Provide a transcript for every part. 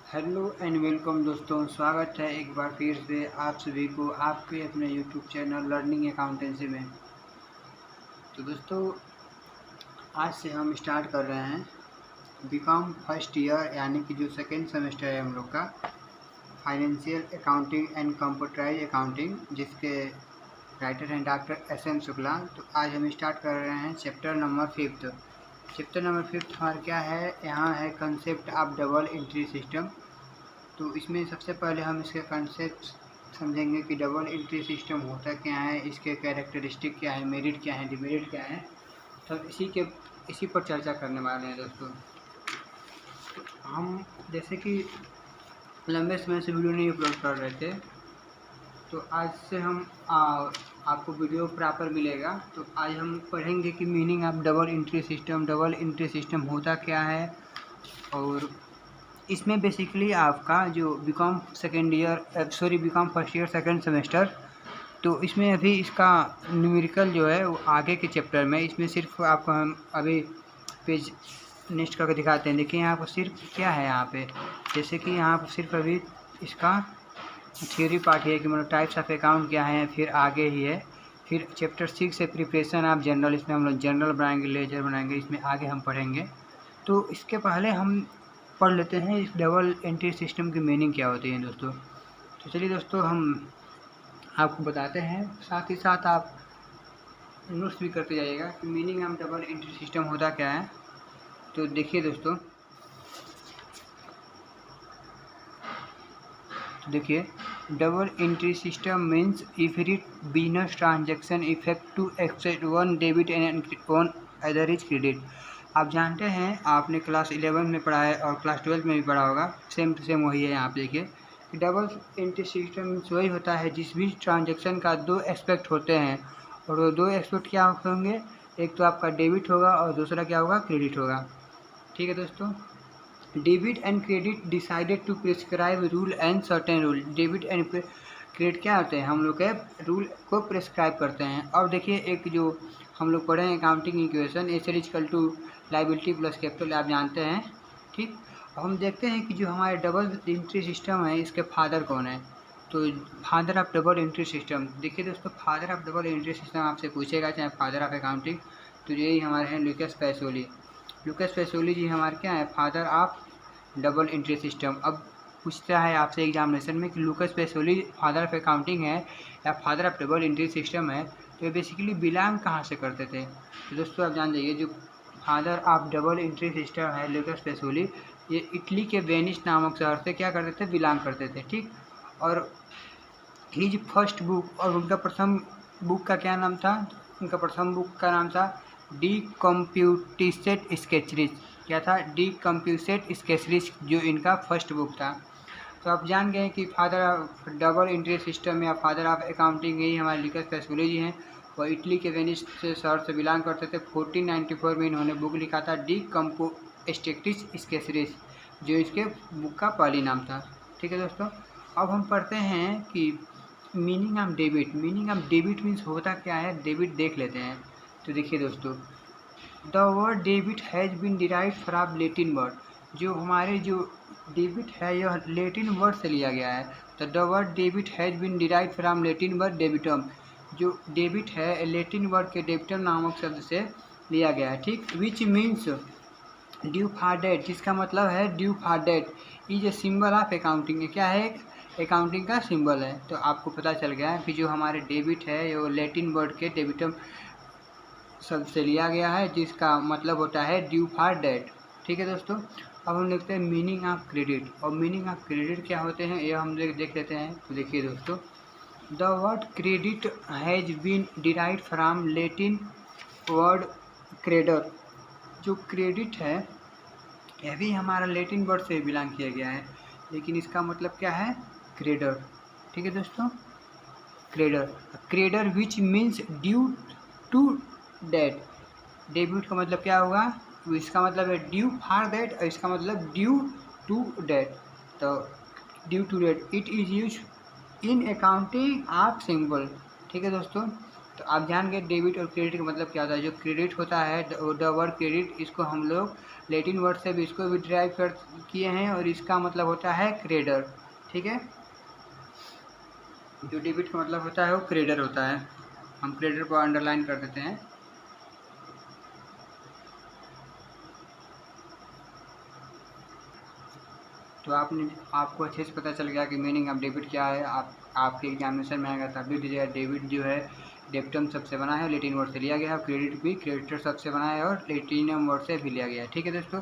Hello and welcome दोस्तों, स्वागत है एक बार फिर से आप सभी को आपके अपने यूट्यूब चैनल लर्निंग अकाउंटेंसी में। तो दोस्तों, आज से हम स्टार्ट कर रहे हैं बीकॉम फर्स्ट ईयर, यानी कि जो सेकेंड सेमेस्टर है हम लोग का, financial accounting and computerize accounting, जिसके राइटर हैं डॉक्टर SM शुक्ला। तो आज हम स्टार्ट कर रहे हैं चैप्टर नंबर 5। चैप्टर नंबर 5 हमारा क्या है, यहाँ है concept of double entry system. तो इसमें सबसे पहले हम इसके कंसेप्ट समझेंगे कि डबल एंट्री सिस्टम होता क्या है, इसके कैरेक्टरिस्टिक क्या है, मेरिट क्या है, डिमेरिट क्या है। तो इसी पर चर्चा करने वाले हैं दोस्तों। तो हम जैसे कि लंबे समय से वीडियो नहीं अपलोड कर रहे थे, तो आज से हम आपको वीडियो प्रॉपर मिलेगा। तो आज हम पढ़ेंगे कि meaning of double entry system, double entry system होता क्या है। और इसमें बेसिकली आपका जो BCom BCom first year second semester, तो इसमें अभी इसका न्यूमेरिकल जो है वो आगे के चैप्टर में, इसमें सिर्फ आपको हम अभी पेज नेक्स्ट करके दिखाते हैं। देखिए यहाँ पर सिर्फ क्या है, यहाँ पे जैसे कि यहाँ पर सिर्फ अभी इसका थ्योरी पार्ट है कि मतलब टाइप्स ऑफ अकाउंट क्या है, फिर आगे ही है। फिर चैप्टर 6 है प्रिपरेशन ऑफ जनरल, इसमें हम लोग जनरल बनाएंगे, लेजर बनाएंगे, इसमें आगे हम पढ़ेंगे। तो इसके पहले हम पढ़ लेते हैं इस डबल एंट्री सिस्टम की मीनिंग क्या होती है दोस्तों। तो चलिए दोस्तों, हम आपको बताते हैं, साथ ही साथ आप नोट्स भी करते जाइएगा कि meaning of double entry system होता क्या है। तो देखिए दोस्तों, double entry system means if it business transaction effect to except one debit and one other is credit. आप जानते हैं, आपने क्लास 11 में पढ़ा है और क्लास 12 में भी पढ़ा होगा, सेम टू सेम वही है। यहाँ पे देखिए कि डबल एंट्री सिस्टम वही होता है जिस भी ट्रांजैक्शन का दो एस्पेक्ट होते हैं, और वो दो एस्पेक्ट क्या होंगे, एक तो आपका डेबिट होगा और दूसरा क्या होगा, क्रेडिट होगा। ठीक है दोस्तों, debit and credit decided to prescribe rule and certain rule. Debit and credit क्या होते हैं, हम लोग के रूल को प्रिस्क्राइब करते हैं। और देखिए एक जो हम लोग पढ़े हैं accounting equation, asset equal to liability plus capital, आप जानते हैं। ठीक, अब हम देखते हैं कि जो हमारे डबल एंट्री सिस्टम है, इसके फादर कौन है। तो father of double entry system, देखिए दोस्तों, father of double entry system आपसे पूछेगा, चाहे फादर ऑफ अकाउंटिंग, तो यही हमारे हैं लुकास पैसोली। लुकास पैसोली जी हमारे क्या है, father of double entry system. अब पूछता है आपसे एग्जामिनेशन में कि लुकास पैसोली फादर ऑफ अकाउंटिंग है या father of double entry system है, तो ये बेसिकली बिलोंग कहाँ से करते थे। तो दोस्तों आप जान जाइए, जो father of double entry system है लुकास पैसोली, ये इटली के वेनिस नामक शहर से क्या करते थे, बिलोंग करते थे। ठीक, और हिज फर्स्ट बुक, और उनका प्रथम बुक का क्या नाम था, उनका प्रथम बुक का नाम था डी कंप्यूटिसेट स्केचरीज। क्या था, डी कंप्यूसेट स्केचरीज, जो इनका फर्स्ट बुक था। तो आप जान गए कि father of double entry system या फादर ऑफ अकाउंटिंग यही हमारे लुकास पैसोली जी हैं। वो इटली के वेनिस से शहर से बिलोंग करते थे। 1494 में इन्होंने बुक लिखा था डी कंप्यूटेटिस स्केचरीज, जो इसके बुक का पहली नाम था। ठीक है दोस्तों, अब हम पढ़ते हैं कि meaning of debit. Meaning of debit means होता क्या है, डेबिट देख लेते हैं। तो देखिए दोस्तों, the word debit has been derived from Latin word. जो हमारे जो डेबिट है यह लैटिन वर्ड से लिया गया है। तो the word debit has been derived from Latin word debitum. जो डेबिट है लैटिन वर्ड के डेबिटम नामक शब्द से लिया गया है। ठीक, which means due for debt, जिसका मतलब है due for debt, is a symbol of accounting. क्या है, अकाउंटिंग का सिंबल है। तो आपको पता चल गया कि जो हमारे डेबिट है वो लैटिन वर्ड के डेबिटम शब्द से लिया गया है, जिसका मतलब होता है ड्यू फॉर डेट। ठीक है दोस्तों, अब हम देखते हैं मीनिंग ऑफ क्रेडिट। और मीनिंग ऑफ क्रेडिट क्या होते हैं, ये हम देख लेते हैं। तो देखिए दोस्तों, the word credit has been derived from Latin word क्रेडर। जो क्रेडिट है यह भी हमारा लैटिन वर्ड से बिलोंग किया गया है, लेकिन इसका मतलब क्या है, क्रेडर। ठीक है दोस्तों, क्रेडर, क्रेडर which means due to debt. Debit का मतलब क्या होगा, तो इसका मतलब है ड्यू फॉर डेट, और इसका मतलब ड्यू टू डेट। तो due to debt, it is use in accounting of symbol. ठीक है दोस्तों, तो आप जान गए डेबिट और क्रेडिट का मतलब क्या होता है। जो क्रेडिट होता है द वर्ड क्रेडिट, इसको हम लोग लैटिन वर्ड से भी इसको भी डिराइव कर किए हैं और इसका मतलब होता है क्रेडर। ठीक है, जो डेबिट का मतलब होता है वो क्रेडर होता है। हम क्रेडर को अंडरलाइन कर देते हैं। तो आपको अच्छे से पता चल गया कि मीनिंग ऑफ डेबिट क्या है। आपके एग्जामिनेशन में आएगा तब भी दीजिएगा। डेबिट जो है डेप्टम शब्द से बना है, लैटिन वर्ड से लिया गया है। क्रेडिट भी क्रेडिटर शब्द से बना है और लैटिनम वर्ड से भी लिया गया है। ठीक है दोस्तों,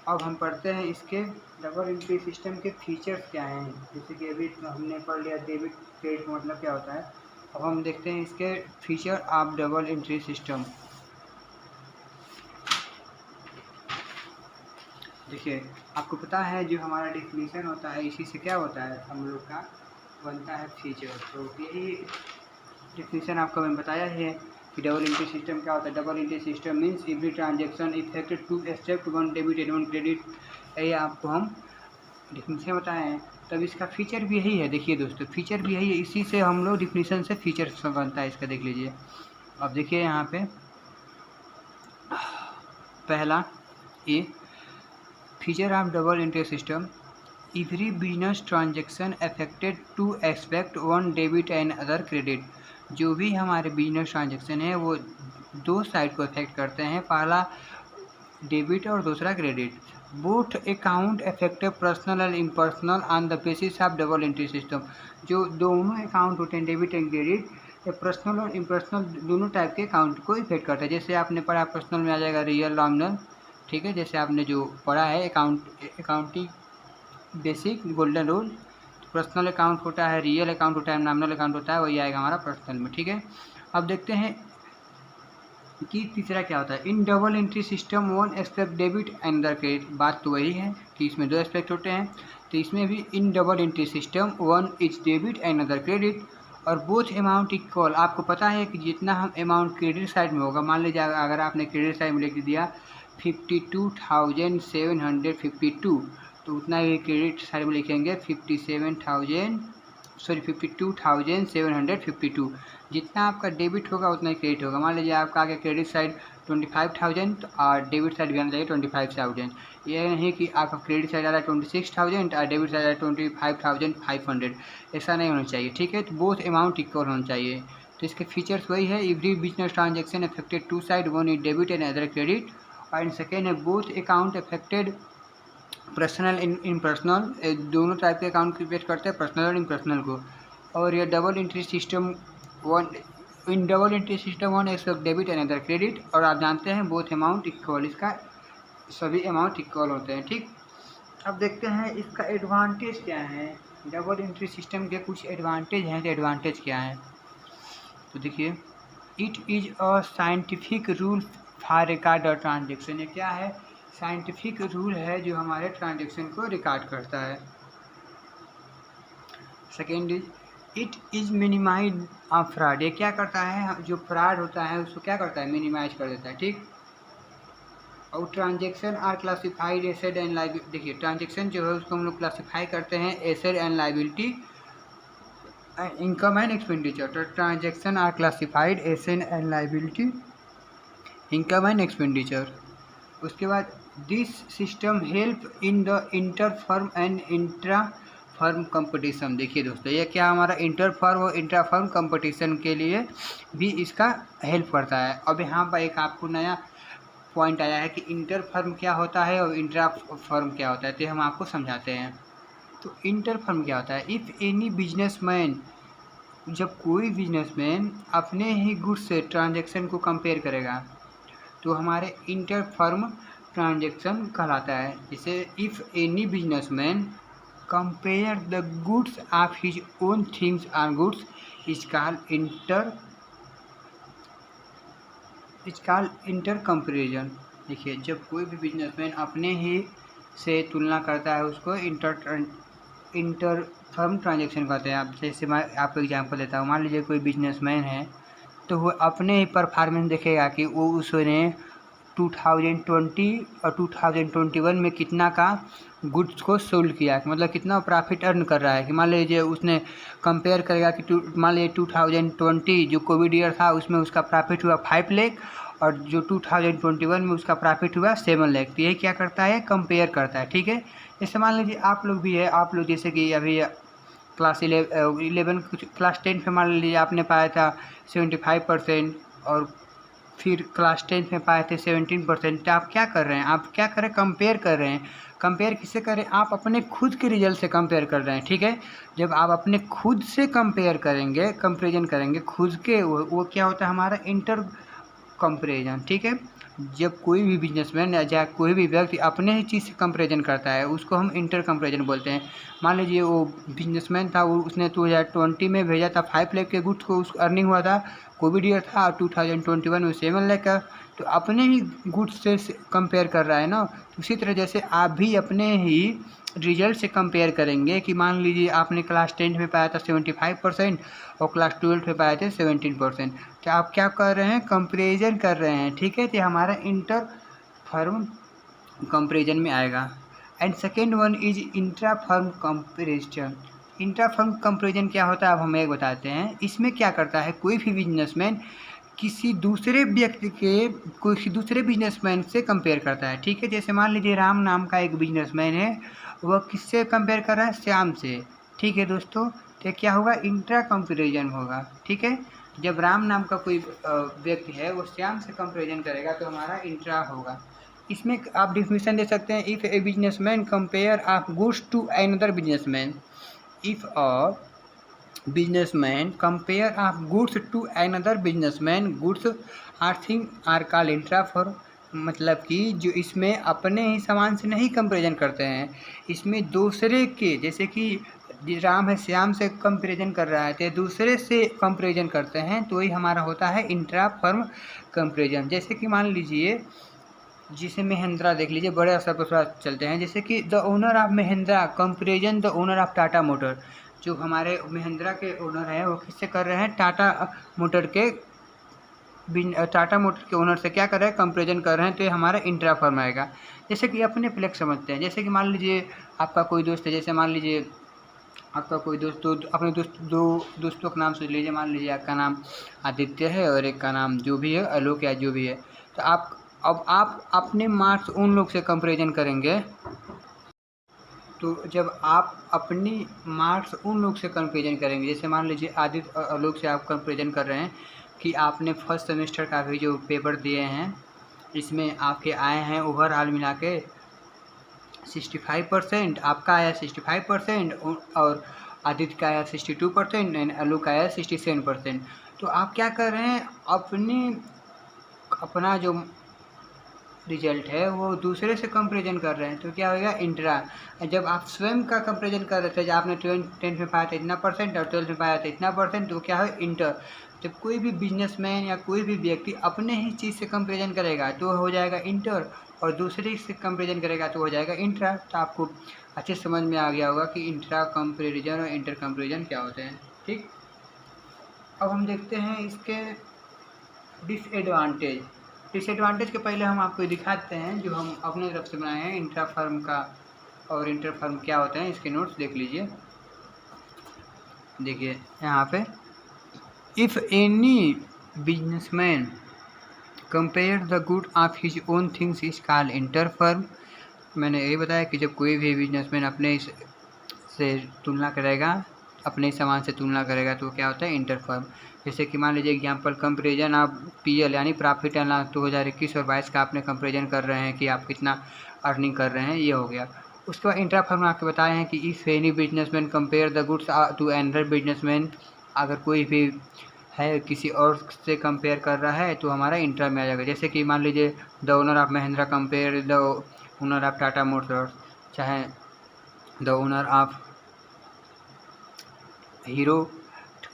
अब हम पढ़ते हैं इसके डबल एंट्री सिस्टम के फीचर्स क्या हैं। जैसे कि अभी हमने पढ़ लिया डेबिट क्रेडिट मतलब क्या होता है। अब हम देखते हैं इसके feature of double entry system. देखिए, आपको पता है जो हमारा डिफिनीशन होता है इसी से क्या होता है, हम लोग का बनता है फीचर। तो यही डिफिनीशन आपको मैंने बताया है कि डबल एंट्री सिस्टम क्या होता है। Double entry system means every transaction effected to except one debit and one credit. ये आपको हम डिफिनीशन बताए हैं, तब इसका फीचर भी यही है। देखिए दोस्तों, फीचर भी यही है, इसी से हम लोग डिफिनीशन से फीचर बनता है इसका। देख लीजिए, अब देखिए यहाँ पे पहला a feature of double entry system, every business transaction affected to expect one debit and other credit. जो भी हमारे बिजनेस ट्रांजेक्शन है वो दो साइड को अफेक्ट करते हैं, पहला डेबिट और दूसरा credit. Both account affected personal and impersonal on the basis of double entry system. जो दोनों अकाउंट होते हैं डेबिट एंड क्रेडिट, पर्सनल और इम्पर्सनल दोनों टाइप के अकाउंट को इफेक्ट करता है। जैसे आपने पढ़ा पर्सनल में आ जाएगा रियल नॉमिनल। ठीक है, जैसे आपने जो पढ़ा है accounting basic golden rule, personal account होता है, रियल अकाउंट होता है, नॉमिनल अकाउंट होता है, वही आएगा हमारा पर्सनल में। ठीक है, अब देखते हैं कि तीसरा क्या होता है। इन double entry system one expect debit and other credit. बात तो वही है कि इसमें दो एस्पेक्ट होते हैं, तो इसमें भी इन double entry system one is debit and other credit और बोथ अमाउंट इक्वल। आपको पता है कि जितना हम अमाउंट क्रेडिट साइड में होगा, मान लीजिए अगर आपने क्रेडिट साइड में लिख दिया 52,752, तो उतना ही क्रेडिट साइड में लिखेंगे 52,752। जितना आपका डेबिट होगा उतना ही क्रेडिट होगा। मान लीजिए आपका आगे क्रेडिट साइड 25,000 और डेबिट साइड भी आना चाहिए 25,000। ये नहीं कि आपका क्रेडिट साइड आ रहा है 26,000 और डेबिट साइड आ रहा है 25,500। ऐसा नहीं होना चाहिए। ठीक है, तो बोथ अमाउंट इक्वल होना चाहिए। तो इसके फीचर्स वही है, every business transaction affected two side, one is debit and other credit. और सेकेंड है both account affected personal impersonal. दोनों टाइप के अकाउंट क्रिएट करते हैं, पर्सनल और इम्पर्सनल को। और ये double entry system one in double entry system one except debit and other credit. और आप जानते हैं बोथ अमाउंट इक्वल, इसका सभी अमाउंट इक्वल होते हैं। ठीक, अब देखते हैं इसका एडवांटेज क्या है। डबल एंट्री सिस्टम के कुछ एडवांटेज हैं, तो एडवांटेज क्या है तो देखिए, it is a scientific rule for record और ट्रांजेक्शन। ये क्या है, साइंटिफिक रूल है जो हमारे ट्रांजेक्शन को रिकॉर्ड करता है। Second is it is minimize of fraud. ये क्या करता है, जो फ्रॉड होता है उसको क्या करता है, मिनिमाइज कर देता है। ठीक, और transaction are classified asset and liability. देखिए, ट्रांजेक्शन जो है उसको हम लोग क्लासिफाई करते हैं asset and liability, income and expenditure. तो transaction are classified asset and liability, income and expenditure. उसके बाद this system help in the inter firm and intra firm competition. देखिए दोस्तों, ये क्या हमारा इंटर फर्म और इंट्रा फर्म कंपटीशन के लिए भी इसका हेल्प करता है। अब यहाँ पर एक आपको नया पॉइंट आया है कि इंटर फर्म क्या होता है और इंट्रा फर्म क्या होता है, तो हम आपको समझाते हैं। तो इंटर फर्म क्या होता है, इफ़ एनी बिजनेसमैन, जब कोई बिजनेसमैन अपने ही गुड्स से ट्रांजेक्शन को कंपेयर करेगा तो हमारे इंटर फर्म ट्रांजेक्शन कहलाता है। जैसे if any businessman compare the goods of his own things are goods is called inter comparison. देखिए, जब कोई भी बिजनेसमैन अपने ही से तुलना करता है उसको इंटर फर्म ट्रांजेक्शन कहते हैं। आप जैसे मैं आपको एग्जांपल देता हूँ, मान लीजिए कोई बिजनेसमैन है तो वो अपने ही परफॉर्मेंस देखेगा कि वो उसने 2020 और 2021 में कितना का गुड्स को सोल्ड किया, मतलब कितना प्रॉफिट अर्न कर रहा है। कि मान लीजिए उसने कंपेयर करेगा कि मान लीजिए 2020 जो कोविड ईयर था उसमें उसका प्रॉफिट हुआ 5 लाख और जो 2021 में उसका प्रॉफिट हुआ 7 लाख। तो ये क्या करता है, कंपेयर करता है। ठीक है, जैसे मान लीजिए आप लोग भी है, आप लोग जैसे कि अभी क्लास 11 क्लास 10 में मान लीजिए आपने पाया था 75% और फिर क्लास 10 में पाए थे 17%। तो आप क्या कर रहे हैं, आप क्या कर रहे हैं, कंपेयर कर रहे हैं। कंपेयर किससे करें, आप अपने खुद के रिजल्ट से कंपेयर कर रहे हैं। ठीक है, जब आप अपने खुद से कंपेयर करेंगे, कंपेरिजन करेंगे खुद के, वो क्या होता है हमारा इंटर कंपेरिजन। ठीक है, जब कोई भी बिजनेसमैन या चाहे कोई भी व्यक्ति अपने ही चीज़ से कंपेरिजन करता है उसको हम इंटर कंपेरिजन बोलते हैं। मान लीजिए वो बिजनेसमैन था, वो उसने 2020 में भेजा था 5 लाख के गुड्स को, उसको अर्निंग हुआ था, कोविड ईयर था, और 2021 में 7 लाख का। तो अपने ही गुड्स से कंपेयर कर रहा है ना। उसी तरह जैसे आप भी अपने ही रिजल्ट से कंपेयर करेंगे कि मान लीजिए आपने क्लास 10 में पाया था 75% और क्लास 12 में पाए थे 17%। तो आप क्या कर रहे हैं, कंपेरिजन कर रहे हैं। ठीक है, तो हमारा इंटर फर्म कंपेरिजन में आएगा। And second one is intra firm comparison. Intra firm comparison क्या होता है, अब हम एक बताते हैं। इसमें क्या करता है, कोई भी बिजनेसमैन किसी दूसरे व्यक्ति के किसी दूसरे बिजनेसमैन से कंपेयर करता है। ठीक है, जैसे मान लीजिए राम नाम का एक बिजनेसमैन है, वह किससे कंपेयर कर रहा है, श्याम से। ठीक है दोस्तों, तो क्या होगा, इंट्रा कंपेरिजन होगा। ठीक है, जब राम नाम का कोई व्यक्ति है वो श्याम से कंपेरिजन करेगा तो हमारा इंट्रा होगा। इसमें आप डिफिनेशन दे सकते हैं, if a businessman compare of goods to another businessman, if a businessman compare of goods to another businessman, goods or thing are called intra firm। मतलब कि जो इसमें अपने ही सामान से नहीं कंपेरिजन करते हैं, इसमें दूसरे के, जैसे कि राम है श्याम से कंपेरिजन कर रहा है तो दूसरे से कंपेरिजन करते हैं, तो वही हमारा होता है इंट्रा फर्म कंपेरिजन। जैसे कि मान लीजिए जिसे महिंद्रा देख लीजिए, बड़े स्तर पर चलते हैं, जैसे कि the owner of Mahindra comparison the owner of Tata motor. जो हमारे महिंद्रा के ओनर हैं वो किससे कर रहे हैं, टाटा मोटर के ओनर से क्या कर रहे हैं, कंपेरिजन कर रहे हैं। तो ये हमारा इंट्रा फर्म आएगा। जैसे कि अपने फ्लेक्स समझते हैं, जैसे कि मान लीजिए आपका कोई दोस्त है, जैसे मान लीजिए आपका कोई दोस्त, अपने दो दोस्तों का नाम सोच लीजिए। मान लीजिए आपका नाम आदित्य है और एक का नाम जो भी है आलोक या जो भी है। तो आप अपने मार्क्स उन लोग से कंपेरिजन करेंगे। तो जब आप अपनी मार्क्स उन लोग से कंपेरिजन करेंगे, जैसे मान लीजिए आदित्य और आलोक से आप कंपेरिजन कर रहे हैं कि आपने फर्स्ट सेमेस्टर का भी जो पेपर दिए हैं इसमें आपके आए हैं ओवरऑल मिला के 65%, आपका आया 65% और आदित्य का आया 62% एंड आलोक का आया 67%। तो आप क्या कर रहे हैं, अपना जो रिजल्ट है वो दूसरे से कंपेरिजन कर रहे हैं। तो क्या होगा, इंट्रा। जब आप स्वयं का कंपेरिजन कर रहे थे, जब आपने 10th में पाया था इतना परसेंट और 12th में पाया था इतना परसेंट, तो क्या है, इंटर। जब कोई भी बिजनेसमैन या कोई भी व्यक्ति अपने ही चीज़ से कंपेरिजन करेगा तो हो जाएगा इंटर, और दूसरे से कंपेरिजन करेगा तो हो जाएगा इंट्रा। तो आपको अच्छे समझ में आ गया होगा कि इंट्रा कंपेरिजन और इंटर कंपेरिजन क्या होते हैं। ठीक, अब हम देखते हैं इसके डिसएडवांटेज के पहले हम आपको दिखाते हैं जो हम अपने तरफ से बनाए हैं इंट्रा फर्म का, और इंटर फर्म क्या होते हैं इसके नोट्स देख लीजिए। देखिए यहाँ पे, if any businessman compare the good of his own things is called inter firm. मैंने यही बताया कि जब कोई भी बिजनेसमैन अपने से तुलना करेगा, अपने सामान से तुलना करेगा तो क्या होता है, इंटर फर्म। जैसे कि मान लीजिए एग्जांपल, कंपेरिजन आप पीएल यानी प्रॉफिट एंड लॉस 2021 और 22 का आपने कंपेरिजन कर रहे हैं कि आप कितना अर्निंग कर रहे हैं, ये हो गया। उसके बाद इंट्रा फर्म आपको बताए हैं कि if any businessman compare the goods to another businessman, अगर कोई भी है किसी और से कंपेयर कर रहा है तो हमारा इंट्रा में आ जाएगा। जैसे कि मान लीजिए the owner of Mahindra compare the owner of Tata Motors, चाहे the owner of Hero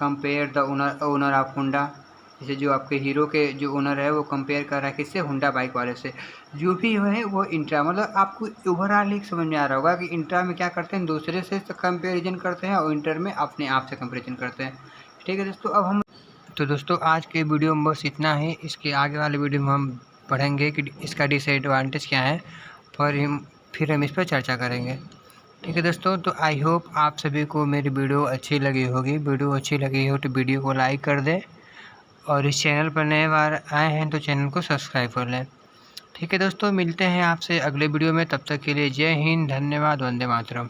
compare the owner of Honda. जैसे जो आपके हीरो के जो ओनर है वो कंपेयर कर रहा है किससे, होंडा बाइक वाले से। जो भी है वो इंट्रा, मतलब आपको ओवरऑल एक समझ में आ रहा होगा कि इंट्रा में क्या करते हैं, दूसरे से कंपेरिजन करते हैं और इंटर में अपने आप से कंपेरिजन करते हैं। ठीक है दोस्तों, अब हम दोस्तों आज के वीडियो में बस इतना ही। इसके आगे वाले वीडियो में हम पढ़ेंगे कि इसका डिसएडवांटेज क्या है, फिर हम इस पर चर्चा करेंगे। ठीक है दोस्तों, तो आई होप आप सभी को मेरी वीडियो अच्छी लगी होगी। वीडियो अच्छी लगी हो तो वीडियो को लाइक कर दें, और इस चैनल पर नए बार आए हैं तो चैनल को सब्सक्राइब कर लें। ठीक है दोस्तों, मिलते हैं आपसे अगले वीडियो में। तब तक के लिए जय हिंद, धन्यवाद, वंदे मातरम।